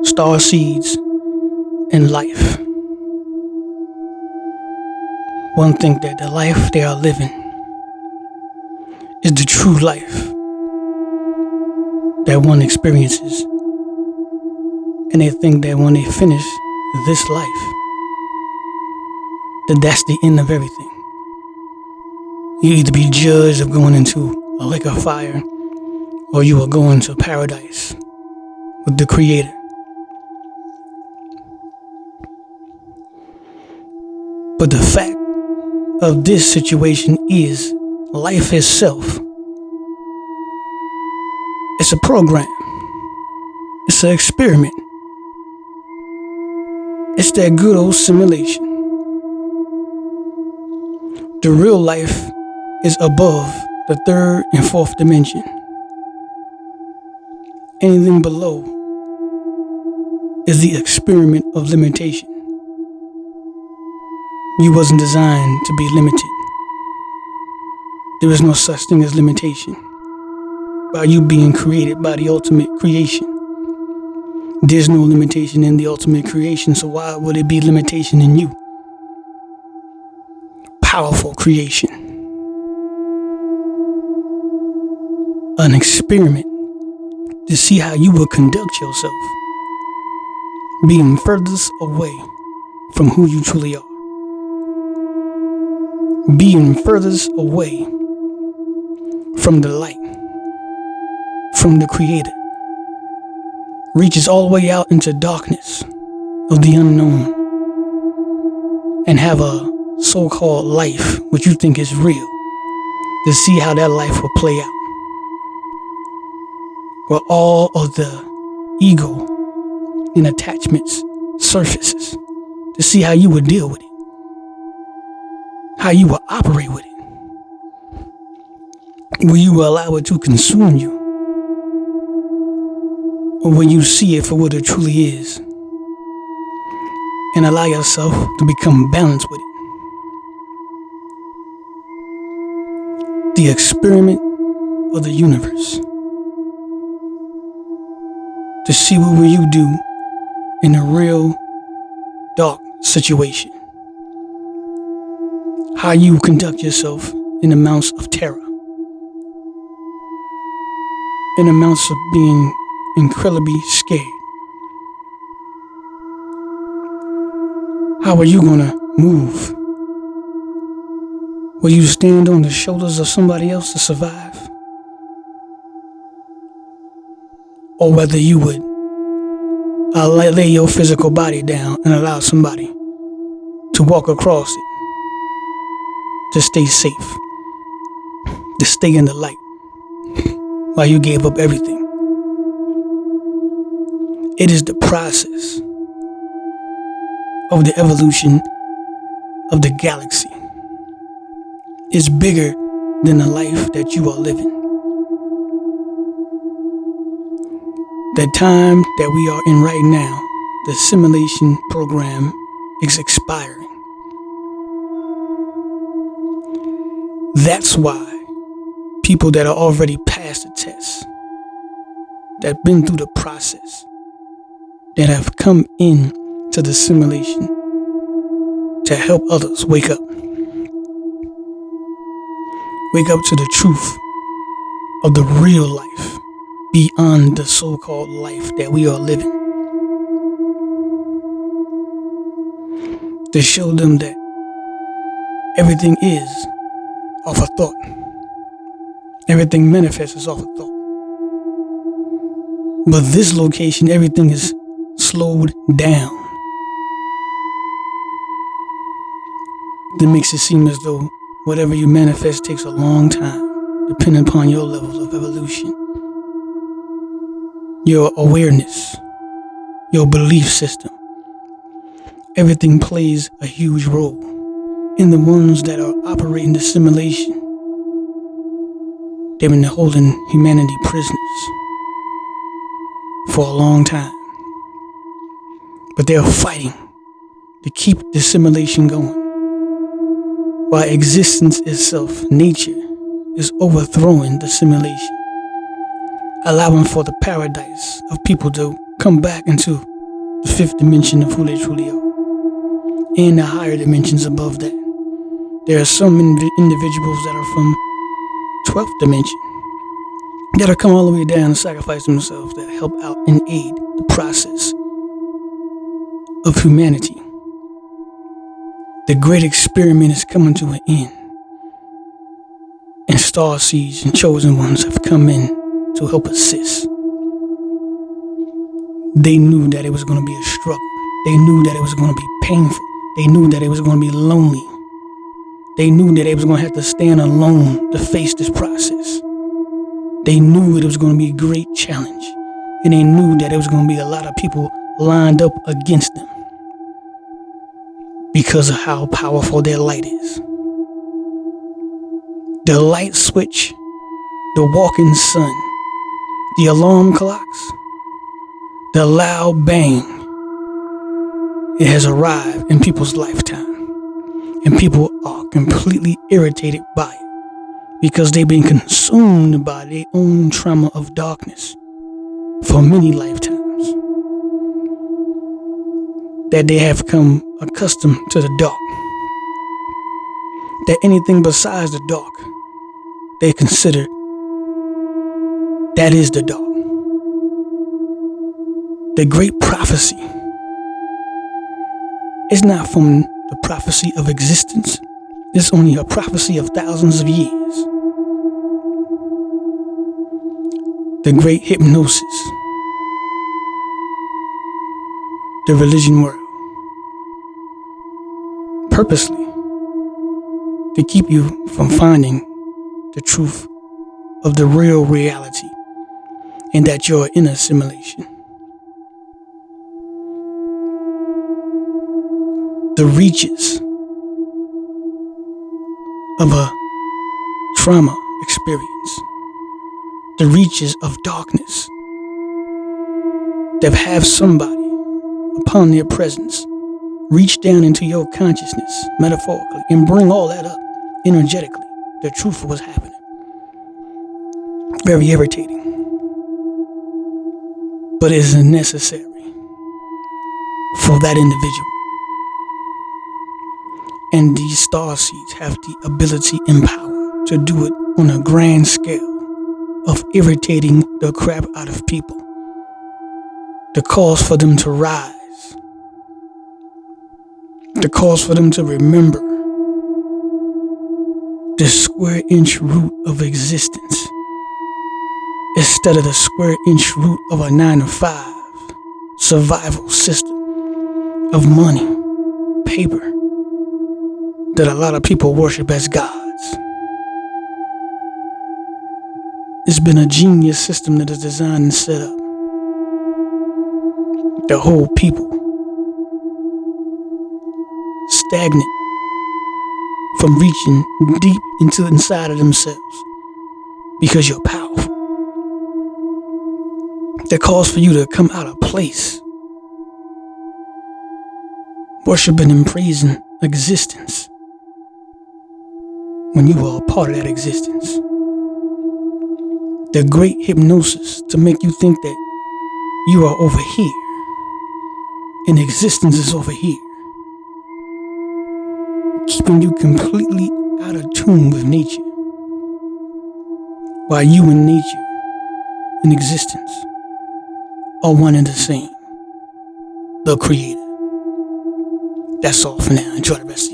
star seeds, and life. One think that the life they are living is the true life that one experiences, and they think that when they finish this life, that that's the end of everything. You either be judged of going into a lake of fire, or you will go into paradise with the Creator. But the fact of this situation is life itself. It's a program. It's an experiment. It's that good old simulation. The real life is above the third and fourth dimension. Anything below is the experiment of limitation. You wasn't designed to be limited. There is no such thing as limitation. By you being created by the ultimate creation, there's no limitation in the ultimate creation, so why would it be limitation in you? Powerful creation. An experiment to see how you will conduct yourself, being furthest away from who you truly are. Being furthest away from the light, from the Creator, reaches all the way out into darkness of the unknown, and have a so-called life which you think is real, to see how that life will play out, where all of the ego and attachments surfaces, to see how you would deal with it, how you will operate with it. Will you allow it to consume you? Or will you see it for what it truly is and allow yourself to become balanced with it? The experiment of the universe. To see what will you do in a real dark situation. How you conduct yourself in amounts of terror. In amounts of being incredibly scared. How are you gonna move? Will you stand on the shoulders of somebody else to survive? Or whether you would lay your physical body down and allow somebody to walk across it, to stay safe, to stay in the light, while you gave up everything. It is the process of the evolution of the galaxy. It's bigger than the life that you are living. The time that we are in right now, the simulation program is expiring. That's why people that are already past the test, that have been through the process, that have come in to the simulation to help others wake up. Wake up to the truth of the real life beyond the so-called life that we are living. To show them that everything is off a thought. Everything manifests off a thought. But this location, everything is slowed down. That makes it seem as though whatever you manifest takes a long time, depending upon your level of evolution, your awareness, your belief system. Everything plays a huge role in the ones that are operating the simulation. They've been holding humanity prisoners for a long time. But they're fighting to keep the simulation going. While existence itself, nature, is overthrowing the simulation, allowing for the paradise of people to come back into the fifth dimension of who they truly are, and the higher dimensions above that. There are some individuals that are from 12th dimension that are come all the way down and sacrifice themselves, that help out and aid the process of humanity. The great experiment is coming to an end, and star seeds and chosen ones have come in to help assist. They knew that it was going to be a struggle. They knew that it was going to be painful. They knew that it was going to be lonely. They knew that they was going to have to stand alone to face this process. They knew it was going to be a great challenge, and they knew that there was going to be a lot of people lined up against them because of how powerful their light is. The light switch, the walking sun, the alarm clocks, the loud bang, it has arrived in people's lifetime, and people are completely irritated by it because they've been consumed by their own trauma of darkness for many lifetimes, that they have come accustomed to the dark, that anything besides the dark they consider that is the dark. The great prophecy is not from the prophecy of existence. It's only a prophecy of thousands of years. The great hypnosis, the religion world, purposely to keep you from finding the truth of the real reality, and that you're in a simulation. The reaches of a trauma experience, the reaches of darkness that have somebody upon their presence reach down into your consciousness metaphorically and bring all that up energetically, the truth of what's happening. Very irritating, but it is necessary for that individual. And these star seeds have the ability and power to do it on a grand scale of irritating the crap out of people. The cause for them to rise. The cause for them to remember the square inch root of existence instead of the square inch root of a 9-to-5 survival system of money, paper, that a lot of people worship as gods. It's been a genius system that is designed and set up to hold people stagnant from reaching deep into the inside of themselves because you're powerful. That calls for you to come out of place, worshiping and praising existence when you are a part of that existence. The great hypnosis to make you think that you are over here and existence is over here, keeping you completely out of tune with nature, while you and nature and existence are one and the same, the Creator. That's all for now. Enjoy the rest of